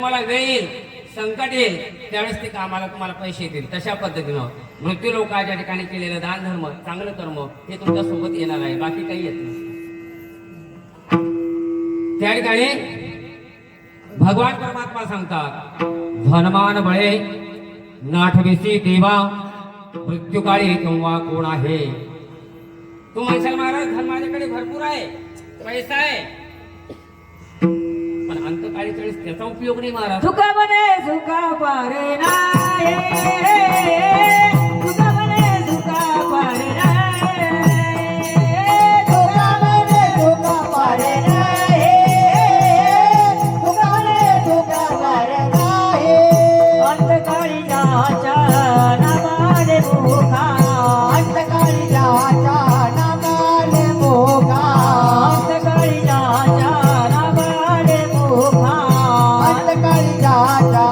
तुम्हाला वेळ येईल, संकट येईल, त्यावेळेस ते कामाला तुम्हाला पैसे येतील. तशा पद्धतीनं मृत्यू लोकांच्या ठिकाणी केलेलं दान धर्म, चांगलं कर्म हे तुमच्या सोबत येणार आहे, बाकी काही येत नाही. त्या ठिकाणी भगवान परमात्मा सांगतात, धनमान बळे नाठविसी देवा मृत्यूकाळी किंवा कोण आहे. तू म्हणशाल महाराज धन माझ्याकडे भरपूर आहे, पैसा आहे, पण अंतकाळी वेळेस त्याचा उपयोग नाही महाराज. सुखा बने सुखा पारे नाही, सुखा बने सुखा पारे नाही, सुखा बने सुखा पारे नाही, सुखा बने सुखा पारे नाही. अंतकाळी जाच्या नामाने मुखा, अंतकाळी जाच्या नामाने मुखा, अंतकाळी जाच्या नामाने मुखा, अंतकाळी जाच्या